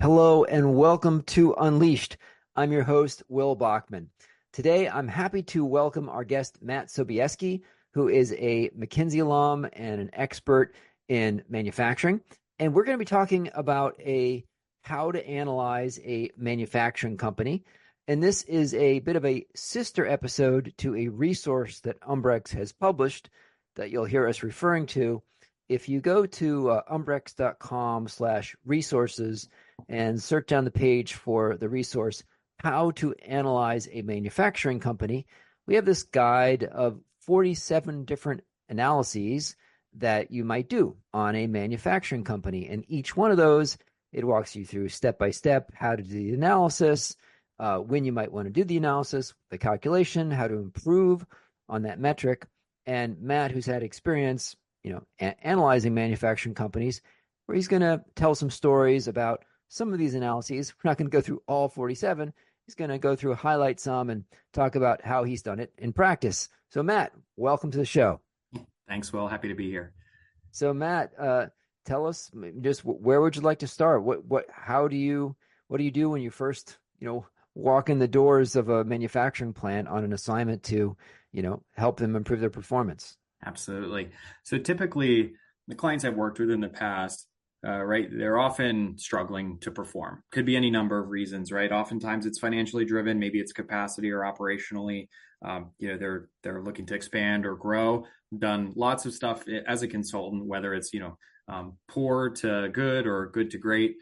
Hello and welcome to Unleashed. I'm your host, Will Bachman. Today, I'm happy to welcome our guest, Matt Sobieski, who is a McKinsey alum and an expert in manufacturing. And we're going to be talking about how to analyze a manufacturing company. And this is a bit of a sister episode to a resource that Umbrex has published that you'll hear us referring to. If you go to umbrex.com/resources and search down the page for the resource, How to Analyze a Manufacturing Company, we have this guide of 47 different analyses that you might do on a manufacturing company. And each one of those, it walks you through step by step how to do the analysis, when you might want to do the analysis, the calculation, how to improve on that metric. And Matt, who's had experience, analyzing manufacturing companies, where he's going to tell some stories about some of these analyses. We're not going to go through all 47. He's going to go through, highlight some, and talk about how he's done it in practice. So, Matt, welcome to the show. Thanks, Will. Happy to be here. So, Matt, tell us just where would you like to start? What do you do when you first, walk in the doors of a manufacturing plant on an assignment to, help them improve their performance? Absolutely. So typically, the clients I've worked with in the past, right, they're often struggling to perform. Could be any number of reasons, right? Oftentimes it's financially driven, maybe it's capacity or operationally. They're looking to expand or grow. Done lots of stuff as a consultant, whether it's poor to good or good to great.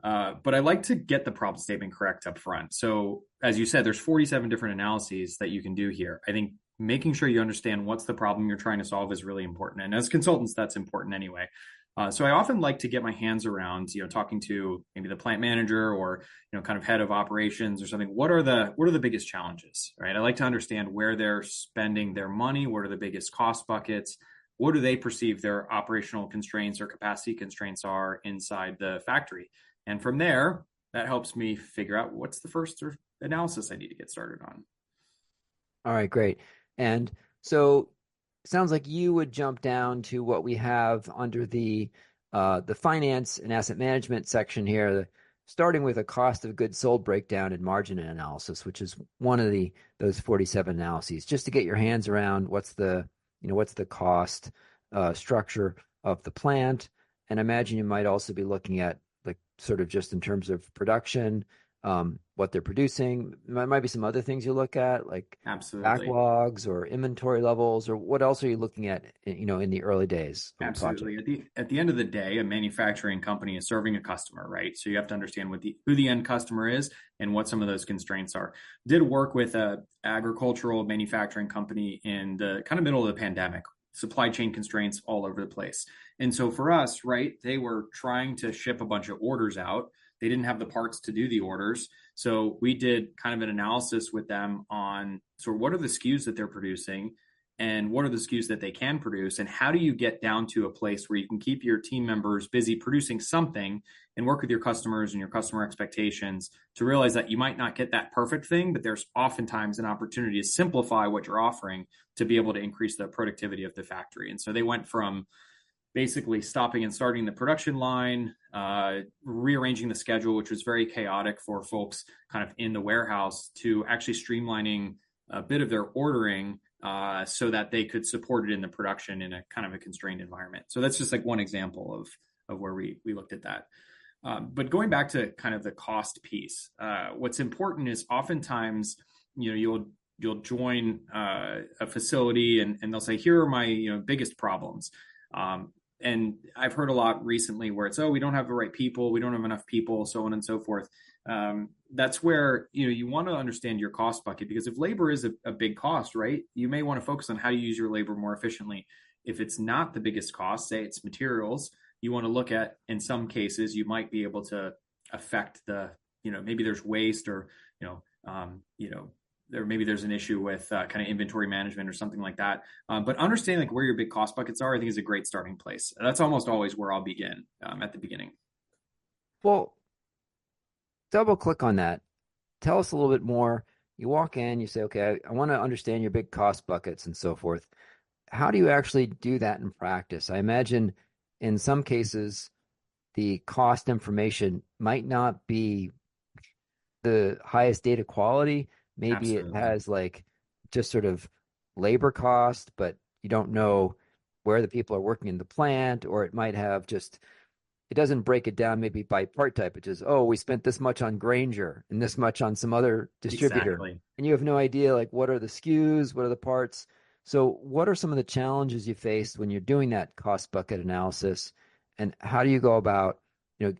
But I like to get the problem statement correct up front. So as you said, there's 47 different analyses that you can do here. I think making sure you understand what's the problem you're trying to solve is really important. And as consultants, that's important anyway. So I often like to get my hands around, talking to maybe the plant manager or, kind of head of operations or something. What are the biggest challenges, right? I like to understand where they're spending their money. What are the biggest cost buckets? What do they perceive their operational constraints or capacity constraints are inside the factory? And from there, that helps me figure out what's the first analysis I need to get started on. All right, great. And so it sounds like you would jump down to what we have under the finance and asset management section here, starting with a cost of goods sold breakdown and margin analysis, which is one of those 47 analyses, just to get your hands around what's the cost structure of the plant. And I imagine you might also be looking at sort of just in terms of production, what they're producing. There might be some other things you look at, like Absolutely. backlogs or inventory levels, or what else are you looking at, in the early days of Absolutely. a project? At the end of the day, a manufacturing company is serving a customer, right? So you have to understand who the end customer is and what some of those constraints are. Did work with a agricultural manufacturing company in the kind of middle of the pandemic. Supply chain constraints all over the place. And so for us, right, they were trying to ship a bunch of orders out. They didn't have the parts to do the orders. So we did kind of an analysis with them on sort of what are the SKUs that they're producing and what are the SKUs that they can produce, and how do you get down to a place where you can keep your team members busy producing something and work with your customers and your customer expectations to realize that you might not get that perfect thing, but there's oftentimes an opportunity to simplify what you're offering to be able to increase the productivity of the factory. And so they went from basically stopping and starting the production line, rearranging the schedule, which was very chaotic for folks kind of in the warehouse, to actually streamlining a bit of their ordering so that they could support it in the production in a kind of a constrained environment. So that's just like one example of where we looked at that. But going back to kind of the cost piece, what's important is oftentimes, you'll join a facility and they'll say, here are my biggest problems. And I've heard a lot recently where it's, we don't have the right people, we don't have enough people, so on and so forth. That's where, you want to understand your cost bucket, because if labor is a big cost, right, you may want to focus on how to use your labor more efficiently. If it's not the biggest cost, say it's materials, you want to look at, in some cases, you might be able to affect maybe there's waste or, maybe there's an issue with kind of inventory management or something like that. But understanding where your big cost buckets are, I think, is a great starting place. That's almost always where I'll begin at the beginning. Well, double click on that. Tell us a little bit more. You walk in, you say, okay, I want to understand your big cost buckets and so forth. How do you actually do that in practice? I imagine in some cases, the cost information might not be the highest data quality. Maybe it Absolutely. has like just sort of labor cost, but you don't know where the people are working in the plant, or it might have just, it doesn't break it down maybe by part type. It just, oh, we spent this much on Granger and this much on some other distributor. Exactly. And you have no idea like what are the SKUs, what are the parts. So what are some of the challenges you faced when you're doing that cost bucket analysis? And how do you go about,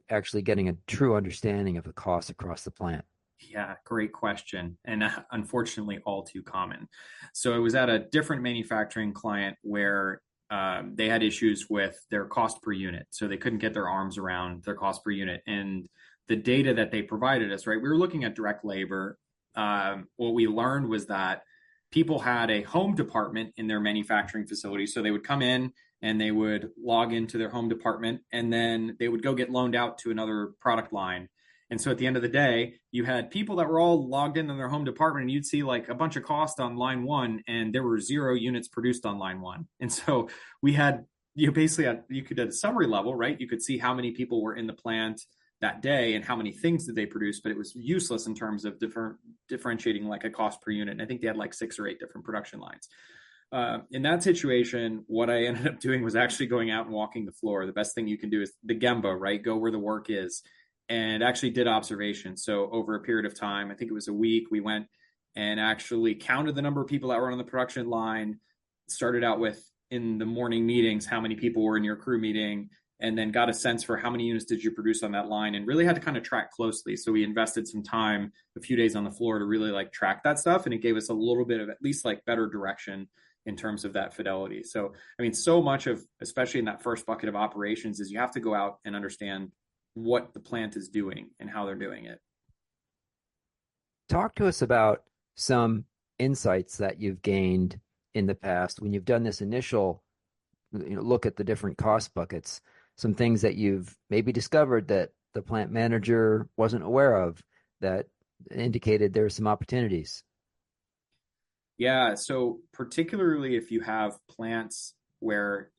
actually getting a true understanding of the cost across the plant? Yeah, great question. And unfortunately, all too common. So I was at a different manufacturing client where they had issues with their cost per unit. So they couldn't get their arms around their cost per unit. And the data that they provided us, right? We were looking at direct labor. What we learned was that people had a home department in their manufacturing facility. So they would come in and they would log into their home department, and then they would go get loaned out to another product line. And so at the end of the day, you had people that were all logged in their home department, and you'd see like a bunch of cost on line one, and there were 0 units produced on line one. And so we had, you basically had, you could at a summary level, right? You could see how many people were in the plant that day and how many things did they produce, but it was useless in terms of differentiating like a cost per unit. And I think they had like 6 or 8 different production lines. In that situation, what I ended up doing was actually going out and walking the floor. The best thing you can do is the Gemba, right? Go where the work is, and actually did observations. So over a period of time, I think it was a week, we went and actually counted the number of people that were on the production line, started out with in the morning meetings, how many people were in your crew meeting, and then got a sense for how many units did you produce on that line, and really had to kind of track closely. So we invested some time, a few days on the floor to really like track that stuff. And it gave us a little bit of at least like better direction in terms of that fidelity. So, I mean, so much of, especially in that first bucket of operations, is you have to go out and understand what the plant is doing and how they're doing it. Talk to us about some insights that you've gained in the past when you've done this initial, look at the different cost buckets, some things that you've maybe discovered that the plant manager wasn't aware of that indicated there are some opportunities. Yeah. So, particularly if you have plants where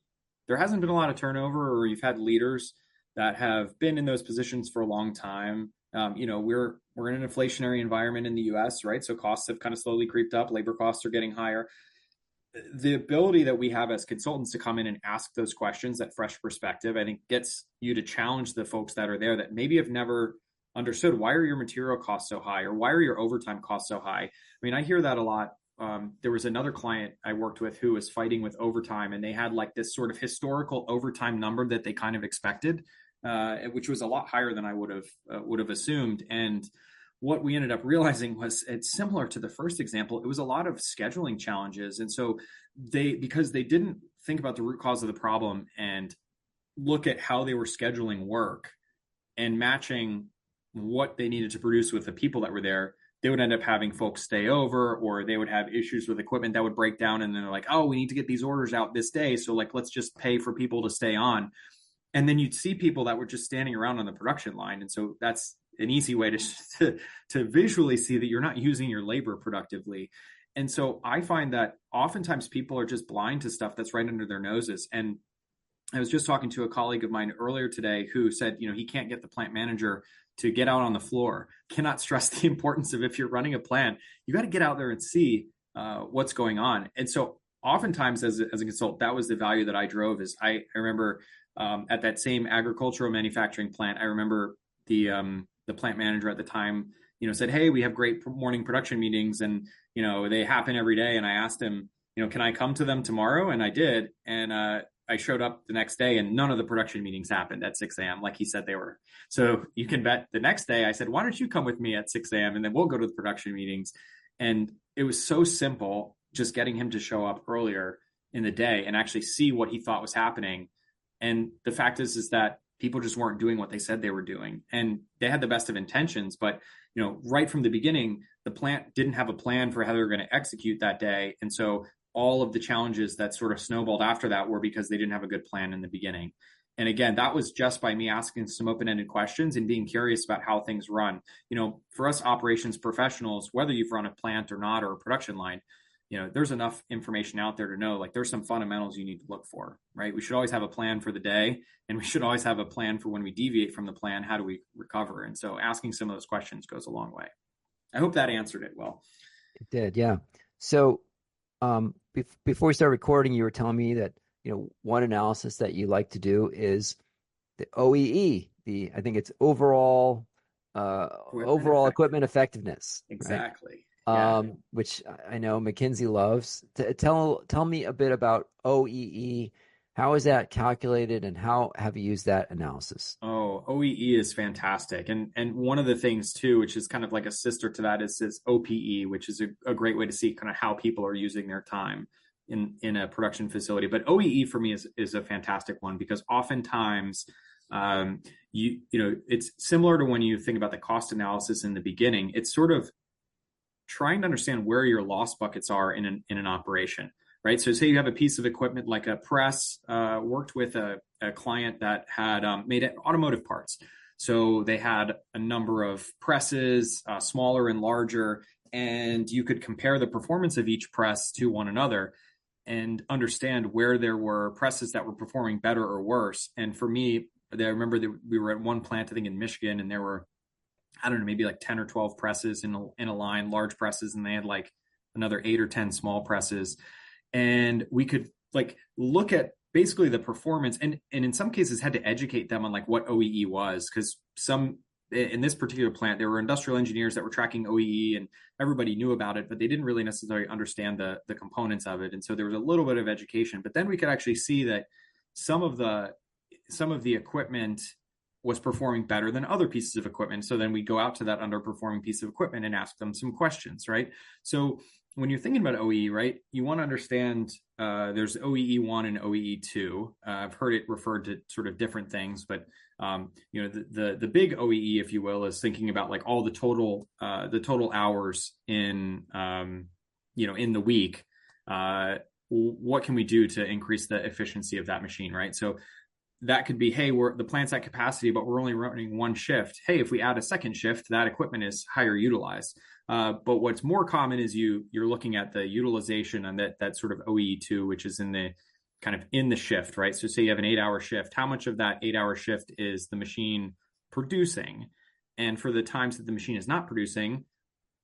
there hasn't been a lot of turnover, or you've had leaders that have been in those positions for a long time. We're in an inflationary environment in the U.S., right? So costs have kind of slowly creeped up. Labor costs are getting higher. The ability that we have as consultants to come in and ask those questions, that fresh perspective, I think gets you to challenge the folks that are there that maybe have never understood, why are your material costs so high, or why are your overtime costs so high? I mean, I hear that a lot. There was another client I worked with who was fighting with overtime, and they had like this sort of historical overtime number that they kind of expected, which was a lot higher than I would have assumed. And what we ended up realizing was it's similar to the first example. It was a lot of scheduling challenges, and so because they didn't think about the root cause of the problem and look at how they were scheduling work and matching what they needed to produce with the people that were there, they would end up having folks stay over, or they would have issues with equipment that would break down. And then they're like, oh, we need to get these orders out this day. So like, let's just pay for people to stay on. And then you'd see people that were just standing around on the production line. And so that's an easy way to visually see that you're not using your labor productively. And so I find that oftentimes people are just blind to stuff that's right under their noses. And I was just talking to a colleague of mine earlier today who said, he can't get the plant manager to get out on the floor. Cannot stress the importance of, if you're running a plant, you got to get out there and see what's going on. And so oftentimes as a consultant, that was the value that I drove. Is I remember at that same agricultural manufacturing plant, I remember the plant manager at the time, said, hey, we have great morning production meetings, and, they happen every day. And I asked him, can I come to them tomorrow? And I did. And I showed up the next day, and none of the production meetings happened at 6 a.m. like he said they were. So you can bet the next day I said, why don't you come with me at 6 a.m. and then we'll go to the production meetings. And it was so simple, just getting him to show up earlier in the day and actually see what he thought was happening. And the fact is that people just weren't doing what they said they were doing. And they had the best of intentions, but right from the beginning, the plant didn't have a plan for how they were going to execute that day. And so all of the challenges that sort of snowballed after that were because they didn't have a good plan in the beginning. And again, that was just by me asking some open-ended questions and being curious about how things run. For us operations professionals, whether you've run a plant or not, or a production line, there's enough information out there to know, like, there's some fundamentals you need to look for, right? We should always have a plan for the day, and we should always have a plan for when we deviate from the plan, how do we recover? And so asking some of those questions goes a long way. I hope that answered it well. It did, yeah. So before we start recording, you were telling me that one analysis that you like to do is the OEE. I think it's overall equipment effectiveness. Exactly. Right? Which I know McKinsey loves. Tell me a bit about OEE. How is that calculated, and how have you used that analysis? Oh, OEE is fantastic. And one of the things too, which is kind of like a sister to that, is OPE, which is a great way to see kind of how people are using their time in a production facility. But OEE for me is a fantastic one, because oftentimes it's similar to when you think about the cost analysis in the beginning. It's sort of trying to understand where your loss buckets are in an operation, right? So say you have a piece of equipment like a press, worked with a client that had made automotive parts. So they had a number of presses, smaller and larger, and you could compare the performance of each press to one another and understand where there were presses that were performing better or worse. And for me, I remember that we were at one plant, I think in Michigan, and there were, I don't know, maybe like 10 or 12 presses in a line, large presses, and they had like another 8 or 10 small presses. And we could like look at basically the performance, and in some cases had to educate them on like what OEE was, because in this particular plant, there were industrial engineers that were tracking OEE and everybody knew about it, but they didn't really necessarily understand the components of it. And so there was a little bit of education, but then we could actually see that some of the equipment was performing better than other pieces of equipment. So then we go out to that underperforming piece of equipment and ask them some questions, right? So when you're thinking about OEE, right, you want to understand there's OEE1 and OEE2. I've heard it referred to sort of different things, but the big OEE, if you will, is thinking about like all the total hours in in the week. What can we do to increase the efficiency of that machine, right? So that could be, hey, the plant's at capacity, but we're only running one shift. Hey, if we add a second shift, that equipment is higher utilized. But what's more common is you're looking at the utilization and that sort of OEE2, which is in the shift, right? So say you have an 8-hour shift. How much of that 8-hour shift is the machine producing? And for the times that the machine is not producing,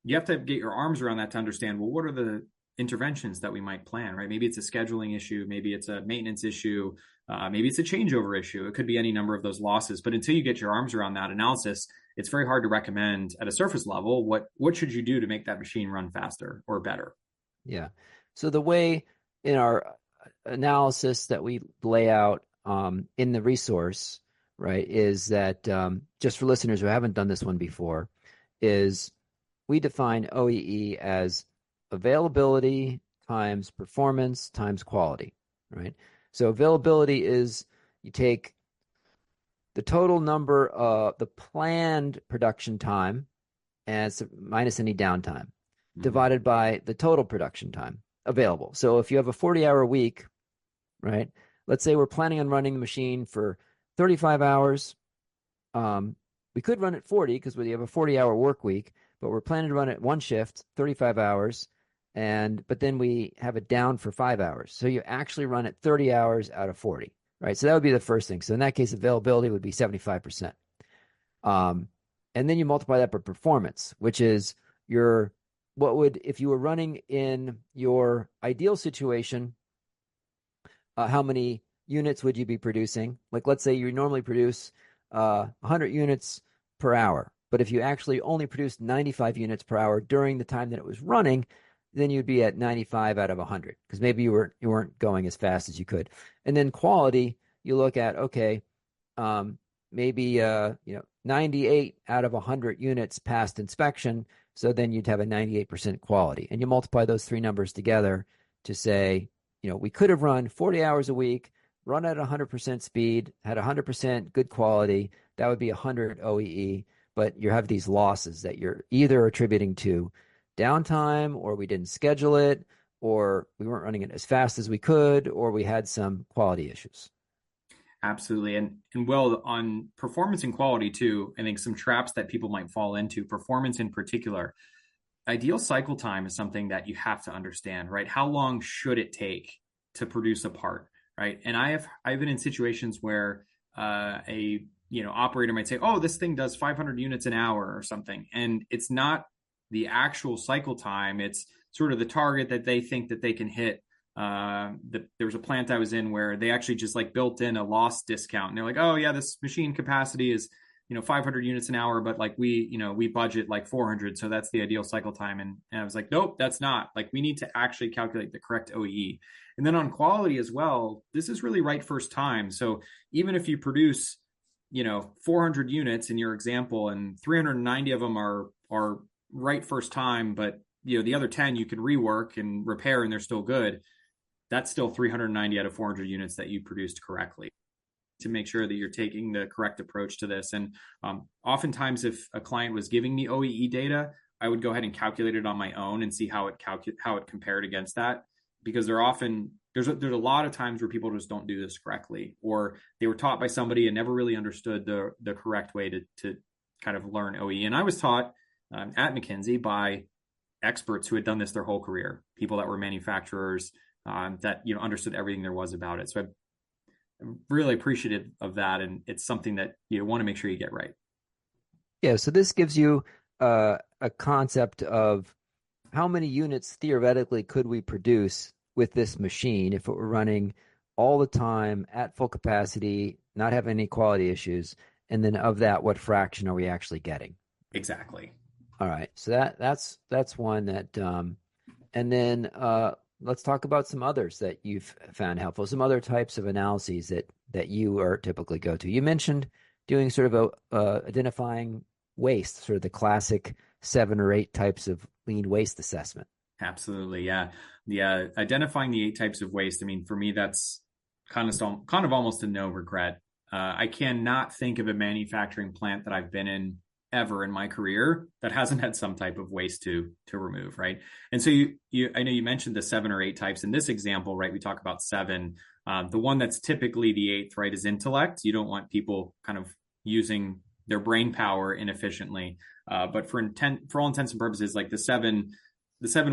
you have to get your arms around that to understand, well, what are the interventions that we might plan, right? Maybe it's a scheduling issue. Maybe it's a maintenance issue. Maybe it's a changeover issue. It could be any number of those losses. But until you get your arms around that analysis, it's very hard to recommend at a surface level what should you do to make that machine run faster or better. Yeah. So the way in our analysis that we lay out in the resource, right, is that just for listeners who haven't done this one before, is we define OEE as availability times performance times quality, right? So availability is you take the total number of the planned production time as minus any downtime divided by the total production time available. So if you have a 40-hour week, right? Let's say we're planning on running the machine for 35 hours. We could run it 40 because we have a 40-hour work week, but we're planning to run it one shift, 35 hours. But then we have it down for 5 hours. So you actually run it 30 hours out of 40, right? So that would be the first thing. So in that case, availability would be 75%. And then you multiply that by performance, which is if you were running in your ideal situation, how many units would you be producing? Like, let's say you normally produce 100 units per hour, but if you actually only produced 95 units per hour during the time that it was running, then you'd be at 95 out of 100 because maybe you weren't going as fast as you could. And then quality, you look at, okay, maybe 98 out of 100 units passed inspection, so then you'd have a 98% quality. And you multiply those three numbers together to say, we could have run 40 hours a week, run at 100% speed, had 100% good quality. That would be 100 OEE, but you have these losses that you're either attributing to downtime, or we didn't schedule it, or we weren't running it as fast as we could, or we had some quality issues. Absolutely. And well, on performance and quality too, I think some traps that people might fall into, performance in particular, ideal cycle time is something that you have to understand, right? How long should it take to produce a part, right? And I've been in situations where a operator might say, "Oh, this thing does 500 units an hour or something," and it's not the actual cycle time. It's sort of the target that they think that they can hit. There was a plant I was in where they actually just like built in a loss discount, and they're like, "Oh yeah, this machine capacity is 500 units an hour, but like we budget like 400, so that's the ideal cycle time." And I was like, "Nope, that's not. Like we need to actually calculate the correct OEE." And then on quality as well, this is really right first time. So even if you produce 400 units in your example, and 390 of them are right first time, but the other 10 you can rework and repair and they're still good, that's still 390 out of 400 units that you produced correctly, to make sure that you're taking the correct approach to this. And oftentimes if a client was giving me OEE data, I would go ahead and calculate it on my own and see how it compared against that, because there's a lot of times where people just don't do this correctly, or they were taught by somebody and never really understood the correct way to kind of learn OEE. And I was taught at McKinsey by experts who had done this their whole career, people that were manufacturers that understood everything there was about it. So I'm really appreciative of that, and it's something that you want to make sure you get right. Yeah, so this gives you a concept of how many units theoretically could we produce with this machine if it were running all the time at full capacity, not having any quality issues, and then of that, what fraction are we actually getting? Exactly. All right, so that's one that, and then let's talk about some others that you've found helpful, some other types of analyses that you are typically go to. You mentioned doing sort of identifying waste, sort of the classic 7 or 8 types of lean waste assessment. Absolutely, yeah. Identifying the 8 types of waste. I mean, for me, that's kind of almost a no regret. I cannot think of a manufacturing plant that I've been in ever in my career that hasn't had some type of waste to remove, right? And so I know you mentioned the 7 or 8 types in this example, right? We talk about 7. The one that's typically the 8th, right, is intellect. You don't want people kind of using their brain power inefficiently. But for all intents and purposes, like the 7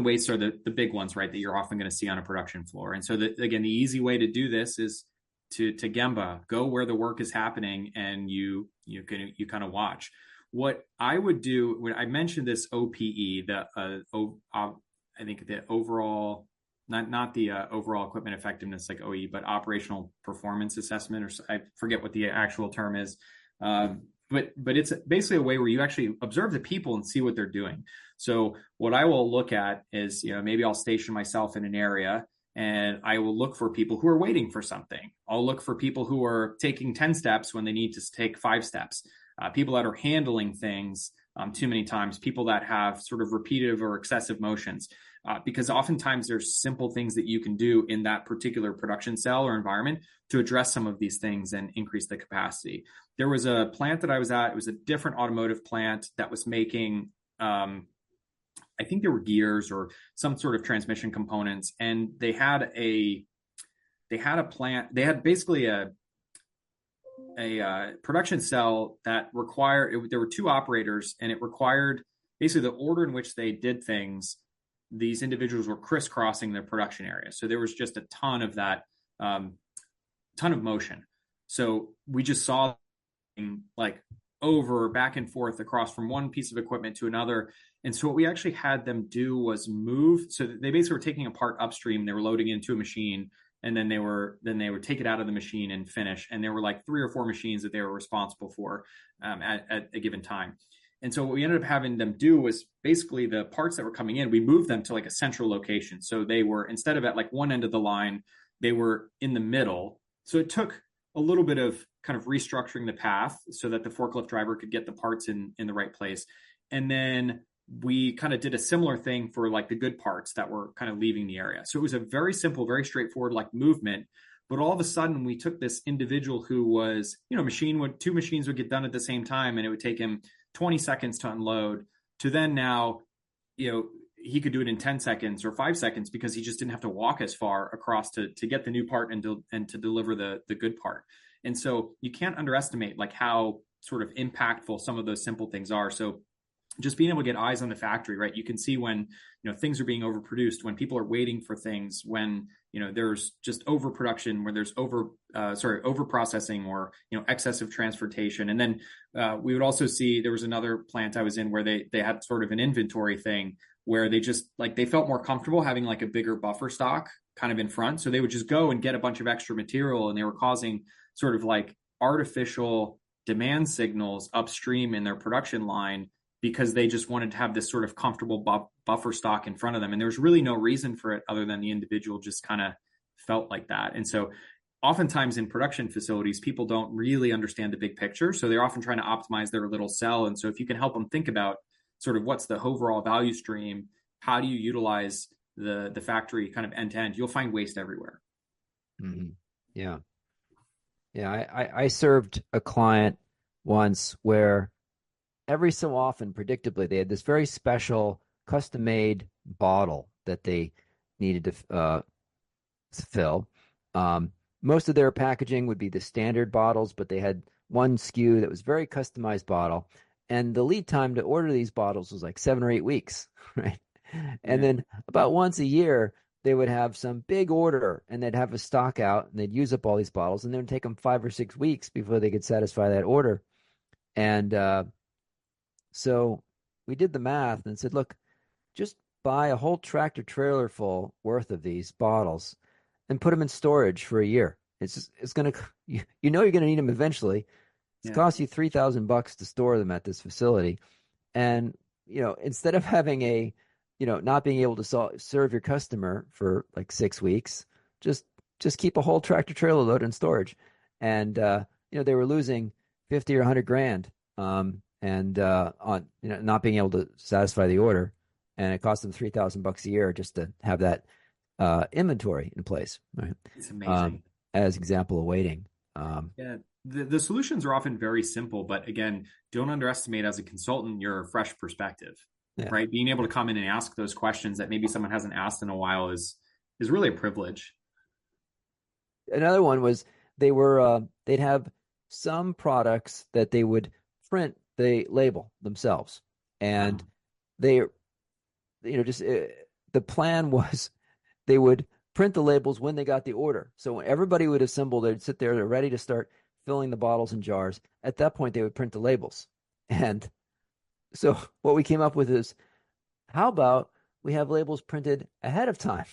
wastes are the big ones, right, that you're often going to see on a production floor. And so again, the easy way to do this is to Gemba, go where the work is happening, and you kind of watch. What I would do when I mentioned this OPE, I think the overall, not the overall equipment effectiveness like OE, but operational performance assessment, or I forget what the actual term is. But it's basically a way where you actually observe the people and see what they're doing. So what I will look at is, maybe I'll station myself in an area and I will look for people who are waiting for something. I'll look for people who are taking 10 steps when they need to take 5 steps. People that are handling things too many times, people that have sort of repetitive or excessive motions, because oftentimes there's simple things that you can do in that particular production cell or environment to address some of these things and increase the capacity. There was a plant that I was at, it was a different automotive plant that was making, I think there were gears or some sort of transmission components, and they had basically a production cell that required, there were 2 operators, and it required basically the order in which they did things. These individuals were crisscrossing their production area. So there was just a ton of that, ton of motion. So we just saw like over back and forth across from one piece of equipment to another. And so what we actually had them do was move. So they basically were taking a part upstream. They were loading into a machine, and then they would take it out of the machine and finish. And there were like 3 or 4 machines that they were responsible for at a given time. And so what we ended up having them do was basically the parts that were coming in, we moved them to like a central location. So they were, instead of at like one end of the line, they were in the middle. So it took a little bit of kind of restructuring the path so that the forklift driver could get the parts in the right place. And then we kind of did a similar thing for like the good parts that were kind of leaving the area. So it was a very simple, very straightforward like movement. But all of a sudden we took this individual who was, 2 machines would get done at the same time, and it would take him 20 seconds to unload, to then now, he could do it in 10 seconds or 5 seconds, because he just didn't have to walk as far across to get the new part and to deliver the good part. And so you can't underestimate like how sort of impactful some of those simple things are. So just being able to get eyes on the factory, right? You can see when, things are being overproduced, when people are waiting for things, when, there's just overproduction, where there's over processing, or, excessive transportation. And then we would also see, there was another plant I was in where they had sort of an inventory thing where they just like, they felt more comfortable having like a bigger buffer stock kind of in front. So they would just go and get a bunch of extra material, and they were causing sort of like artificial demand signals upstream in their production line, because they just wanted to have this sort of comfortable buffer stock in front of them. And there was really no reason for it other than the individual just kind of felt like that. And so oftentimes in production facilities, people don't really understand the big picture. So they're often trying to optimize their little cell. And so if you can help them think about sort of what's the overall value stream, how do you utilize the factory kind of end to end, you'll find waste everywhere. Mm-hmm. Yeah. Yeah. I served a client once where every so often, predictably, they had this very special custom-made bottle that they needed to fill. Most of their packaging would be the standard bottles, but they had one SKU that was very customized bottle, and the lead time to order these bottles was like 7 or 8 weeks, right? And then about once a year, they would have some big order, and they'd have a stock out, and they'd use up all these bottles, and then it would take them 5 or 6 weeks before they could satisfy that order. And so we did the math and said, look, just buy a whole tractor trailer full worth of these bottles and put them in storage for a year. It's going to, you're going to need them eventually. It's cost you $3,000 to store them at this facility. And, instead of having not being able to serve your customer for like 6 weeks, just keep a whole tractor trailer load in storage. And, they were losing 50 or 100 grand. And on not being able to satisfy the order, and it cost them $3,000 a year just to have that inventory in place. Right? It's amazing. As example of waiting. The solutions are often very simple, but again, don't underestimate as a consultant your fresh perspective, right? Being able to come in and ask those questions that maybe someone hasn't asked in a while is really a privilege. Another one was they'd have some products that they would print the label themselves, and the plan was they would print the labels when they got the order. So when everybody would assemble, they'd sit there, they're ready to start filling the bottles and jars. At that point, they would print the labels. And so what we came up with is, how about we have labels printed ahead of time,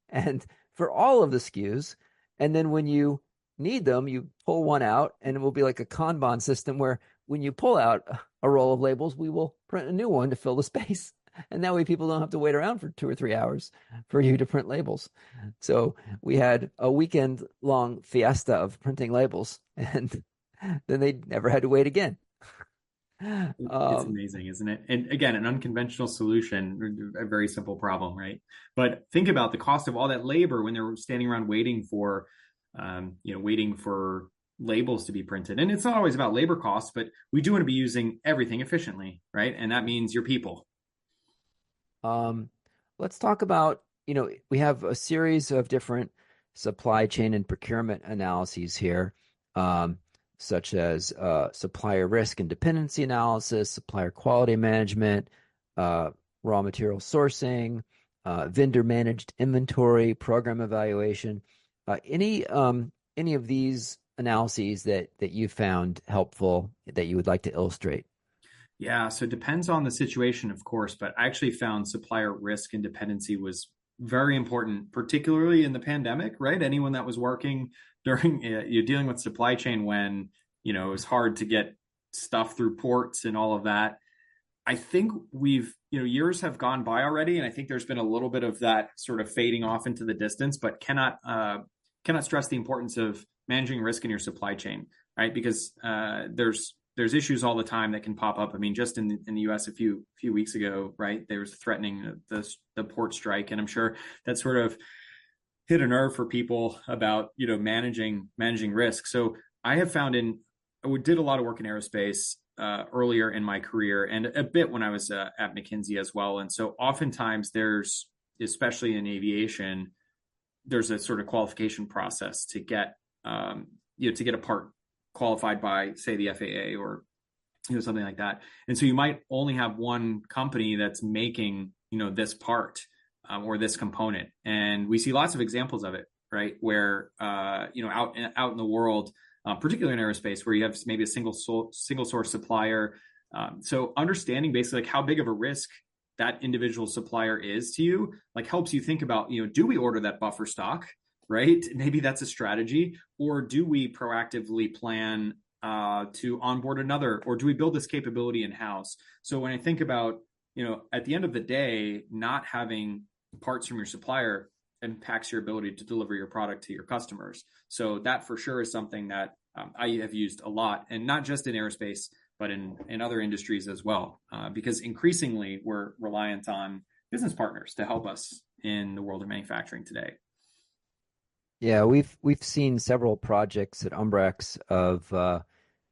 and for all of the SKUs, and then when you need them, you pull one out, and it will be like a Kanban system where when you pull out a roll of labels, we will print a new one to fill the space. And that way people don't have to wait around for 2 or 3 hours for you to print labels. So we had a weekend long fiesta of printing labels, and then they never had to wait again. It's amazing, isn't it? And again, an unconventional solution, a very simple problem, right? But think about the cost of all that labor when they're standing around waiting for labels to be printed. And it's not always about labor costs, but we do want to be using everything efficiently, right? And that means your people. Let's talk about, we have a series of different supply chain and procurement analyses here, such as supplier risk and dependency analysis, supplier quality management, raw material sourcing, vendor managed inventory, program evaluation. Any of these analyses that you found helpful that you would like to illustrate? Yeah, so it depends on the situation, of course, but I actually found supplier risk and dependency was very important, particularly in the pandemic, right? Anyone that was working during, you're dealing with supply chain when, it was hard to get stuff through ports and all of that. I think years have gone by already, and I think there's been a little bit of that sort of fading off into the distance, but cannot stress the importance of managing risk in your supply chain, right? Because there's issues all the time that can pop up. I mean, just in the U.S. a few weeks ago, right, there was threatening the port strike, and I'm sure that sort of hit a nerve for people about managing risk. So I have found I did a lot of work in aerospace earlier in my career, and a bit when I was at McKinsey as well. And so oftentimes there's, especially in aviation, there's a sort of qualification process to get a part qualified by, say, the FAA or something like that. And so you might only have one company that's making, this part or this component. And we see lots of examples of it, right? Where, out in the world, particularly in aerospace, where you have maybe a single source supplier. So understanding basically like how big of a risk that individual supplier is to you, like helps you think about, do we order that buffer stock, right? Maybe that's a strategy, or do we proactively plan to onboard another, or do we build this capability in house? So when I think about, at the end of the day, not having parts from your supplier impacts your ability to deliver your product to your customers. So that for sure is something that I have used a lot, and not just in aerospace, but in other industries as well, because increasingly we're reliant on business partners to help us in the world of manufacturing today. Yeah, we've seen several projects at Umbrex of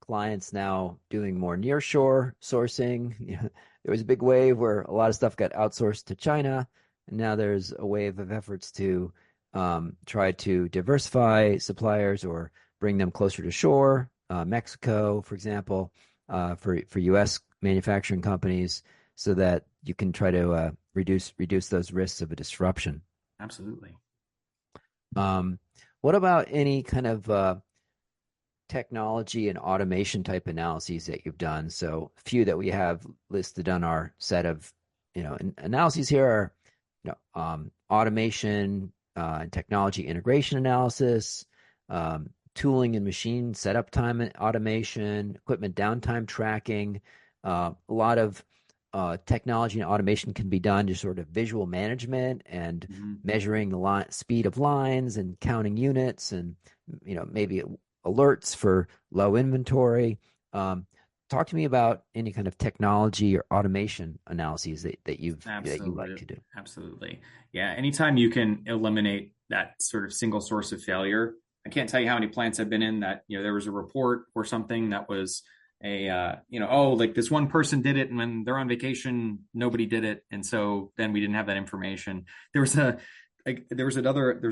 clients now doing more nearshore sourcing. There was a big wave where a lot of stuff got outsourced to China, and now there's a wave of efforts to try to diversify suppliers or bring them closer to shore. Mexico, for example, for U.S. manufacturing companies, so that you can try to reduce those risks of a disruption. Absolutely. What about any kind of technology and automation type analyses that you've done? So a few that we have listed on our set of analyses here are automation and technology integration analysis, tooling and machine setup time automation, equipment downtime tracking. A lot of technology and automation can be done to sort of visual management and measuring the speed of lines and counting units, and maybe alerts for low inventory. Talk to me about any kind of technology or automation analyses that you like to do. Absolutely. Yeah. Anytime you can eliminate that sort of single source of failure. I can't tell you how many plants I've been in that, there was a report or something that was like this one person did it, and when they're on vacation, nobody did it. And so then we didn't have that information. There was a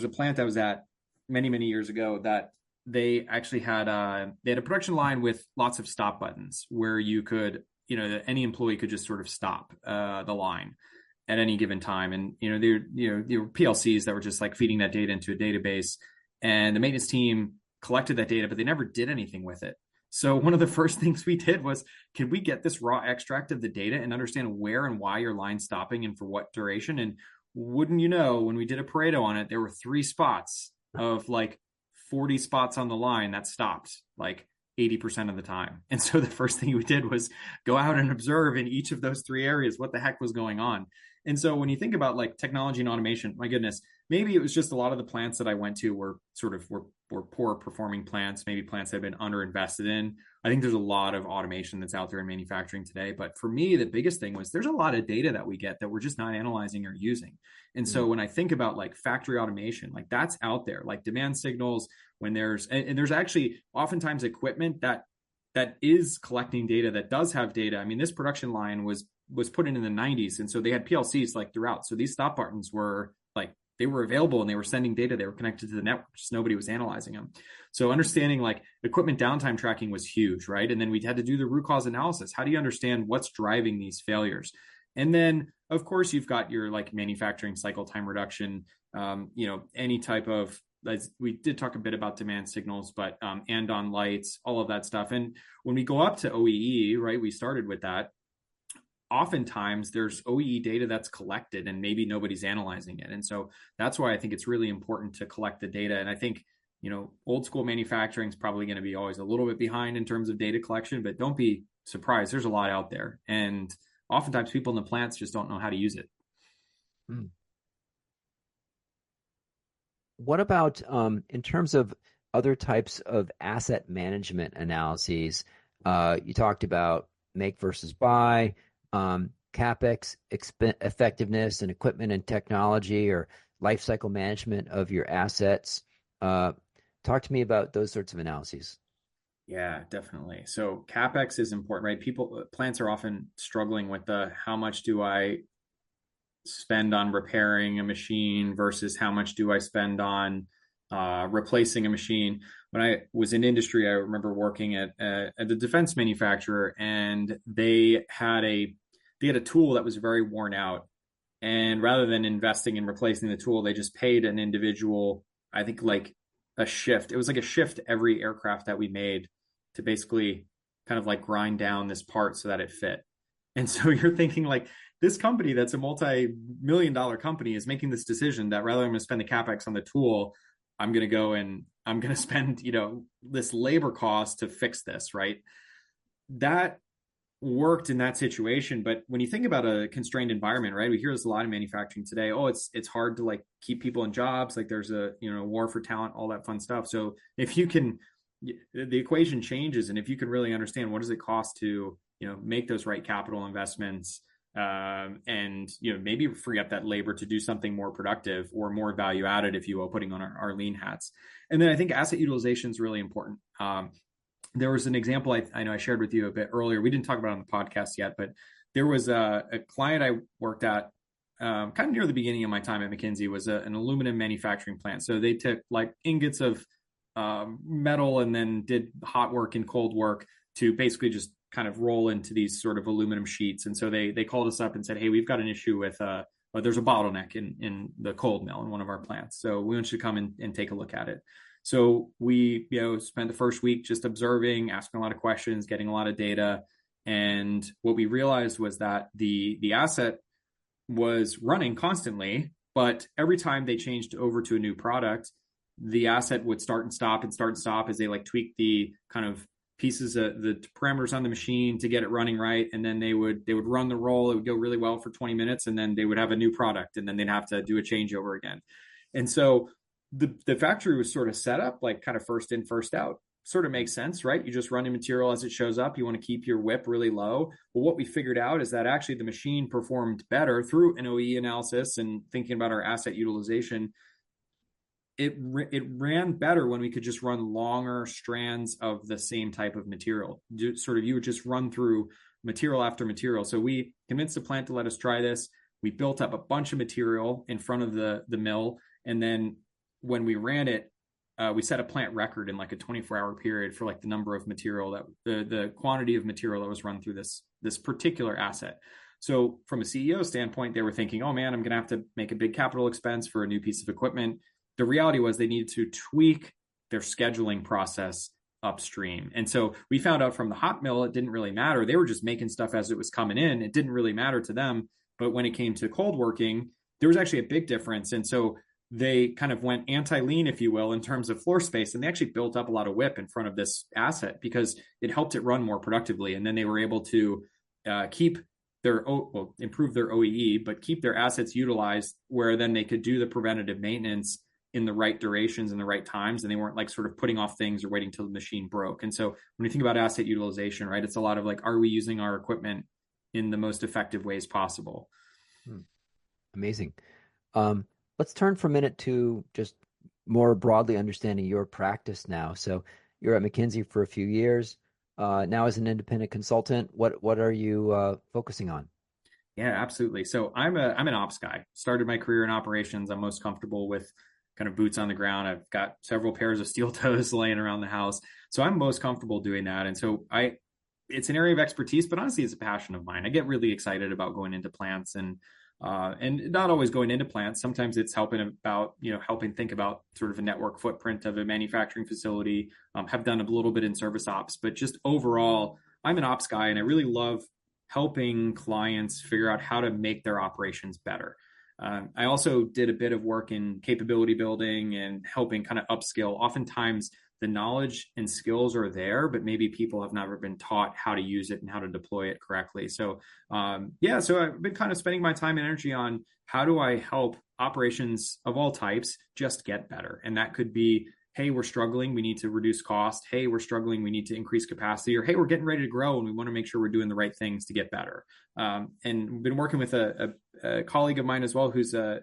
plant I was at many, many years ago that they actually had a production line with lots of stop buttons where you could, any employee could just sort of stop the line at any given time. And, there were PLCs that were just like feeding that data into a database, and the maintenance team collected that data, but they never did anything with it. So one of the first things we did was, can we get this raw extract of the data and understand where and why your line's stopping and for what duration? And wouldn't you know, when we did a Pareto on it, there were 3 spots of like 40 spots on the line that stopped like 80% of the time. And so the first thing we did was go out and observe in each of those 3 areas what the heck was going on. And so when you think about like technology and automation, my goodness, maybe it was just a lot of the plants that I went to were poor performing plants, maybe plants that have been underinvested in. I think there's a lot of automation that's out there in manufacturing today. But for me, the biggest thing was there's a lot of data that we get that we're just not analyzing or using. And so when I think about like factory automation, like that's out there, like demand signals, when there's actually oftentimes equipment that is collecting data, that does have data. I mean, this production line was put in the 90s. And so they had PLCs like throughout. So these stop buttons were like, they were available and they were sending data. They were connected to the network. Just nobody was analyzing them. So understanding like equipment downtime tracking was huge, right? And then we had to do the root cause analysis. How do you understand what's driving these failures? And then, of course, you've got your like manufacturing cycle time reduction, any type of, we did talk a bit about demand signals, but and on lights, all of that stuff. And when we go up to OEE, right, we started with that. Oftentimes there's OEE data that's collected and maybe nobody's analyzing it. And so that's why I think it's really important to collect the data. And I think, old school manufacturing is probably going to be always a little bit behind in terms of data collection, but don't be surprised. There's a lot out there. And oftentimes people in the plants just don't know how to use it. What about in terms of other types of asset management analyses? You talked about make versus buy, CapEx effectiveness and equipment and technology, or life cycle management of your assets. Talk to me about those sorts of analyses. Yeah, definitely. So CapEx is important, right? Plants are often struggling with how much do I spend on repairing a machine versus how much do I spend on replacing a machine. when I was in industry, I remember working at the defense manufacturer, and they had a tool that was very worn out. And rather than investing in replacing the tool, they just paid an individual, I think like a shift. It was like a shift every aircraft that we made to basically kind of like grind down this part so that it fit. And so you're thinking like this company that's a multi-million-dollar company is making this decision that rather than I'm going to spend the capex on the tool, I'm going to go and I'm going to spend, this labor cost to fix this, right? That worked in that situation. But when you think about a constrained environment, right, we hear this a lot in manufacturing today. Oh, it's hard to like keep people in jobs. Like there's a war for talent, all that fun stuff. So if you can, the equation changes, and if you can really understand what does it cost to make those right capital investments, and maybe free up that labor to do something more productive or more value added, if you will, putting on our lean hats. And then I think asset utilization is really important. There was an example I know I shared with you a bit earlier. We didn't talk about it on the podcast yet, but there was a client I worked at kind of near the beginning of my time at McKinsey, was an aluminum manufacturing plant. So they took like ingots of metal and then did hot work and cold work to basically just kind of roll into these sort of aluminum sheets. And so they called us up and said, hey, we've got an issue with there's a bottleneck in the cold mill in one of our plants. So we want you to come and take a look at it. So we, spent the first week just observing, asking a lot of questions, getting a lot of data. And what we realized was that the asset was running constantly, but every time they changed over to a new product, the asset would start and stop as they like tweak the kind of pieces of the parameters on the machine to get it running right. And then they would run the roll. It would go really well for 20 minutes. And then they would have a new product, and then they'd have to do a changeover again. And so the factory was sort of set up like kind of first in, first out. Sort of makes sense, right? You just run in material as it shows up. You want to keep your WIP really low. Well, what we figured out is that actually the machine performed better through an OEE analysis and thinking about our asset utilization. It ran better when we could just run longer strands of the same type of material. You would just run through material after material. So we convinced the plant to let us try this. We built up a bunch of material in front of the mill, and then when we ran it, we set a plant record in like a 24-hour period for like the number of material that the quantity of material that was run through this particular asset. So from a CEO standpoint, they were thinking, oh man, I'm going to have to make a big capital expense for a new piece of equipment. The reality was they needed to tweak their scheduling process upstream. And so we found out from the hot mill, it didn't really matter. They were just making stuff as it was coming in. It didn't really matter to them. But when it came to cold working, there was actually a big difference. And so they kind of went anti-lean, if you will, in terms of floor space. And they actually built up a lot of WIP in front of this asset because it helped it run more productively. And then they were able to improve their OEE, but keep their assets utilized, where then they could do the preventative maintenance in the right durations and the right times. And they weren't like sort of putting off things or waiting till the machine broke. And so when you think about asset utilization, right, it's a lot of like, are we using our equipment in the most effective ways possible? Amazing. Let's turn for a minute to just more broadly understanding your practice now. So you're at McKinsey for a few years. Now as an independent consultant, what are you focusing on? Yeah, absolutely. So I'm an ops guy. Started my career in operations. I'm most comfortable with kind of boots on the ground. I've got several pairs of steel toes laying around the house. So I'm most comfortable doing that. And so it's an area of expertise, but honestly, it's a passion of mine. I get really excited about going into plants and not always going into plants. Sometimes it's helping think about sort of a network footprint of a manufacturing facility. Have done a little bit in service ops, but just overall, I'm an ops guy, and I really love helping clients figure out how to make their operations better. I also did a bit of work in capability building and helping kind of upskill. Oftentimes, the knowledge and skills are there, but maybe people have never been taught how to use it and how to deploy it correctly. So, so I've been kind of spending my time and energy on how do I help operations of all types just get better. And that could be, hey, we're struggling, we need to reduce cost. Hey, we're struggling, we need to increase capacity. Or hey, we're getting ready to grow and we want to make sure we're doing the right things to get better. And we've been working with a colleague of mine as well, who's a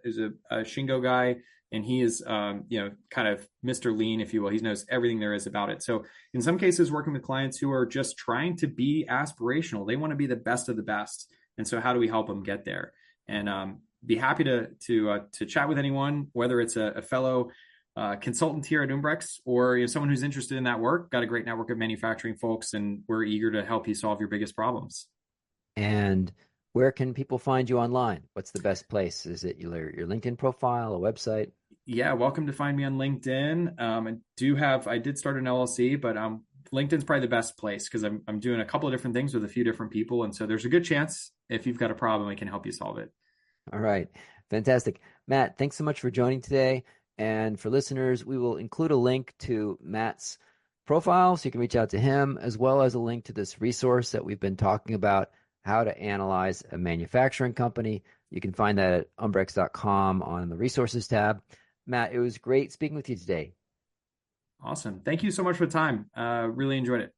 Shingo guy. And he is, kind of Mr. Lean, if you will. He knows everything there is about it. So in some cases, working with clients who are just trying to be aspirational, they want to be the best of the best. And so how do we help them get there? And be happy to chat with anyone, whether it's a fellow consultant here at Umbrex, or someone who's interested in that work. Got a great network of manufacturing folks, and we're eager to help you solve your biggest problems. And where can people find you online? What's the best place? Is it your LinkedIn profile, a website? Yeah, welcome to find me on LinkedIn. I did start an LLC, but LinkedIn's probably the best place because I'm doing a couple of different things with a few different people, and so there's a good chance if you've got a problem, I can help you solve it. All right. Fantastic. Matt, thanks so much for joining today. And for listeners, we will include a link to Matt's profile so you can reach out to him, as well as a link to this resource that we've been talking about, how to analyze a manufacturing company. You can find that at umbrex.com on the resources tab. Matt, it was great speaking with you today. Awesome. Thank you so much for the time. Really enjoyed it.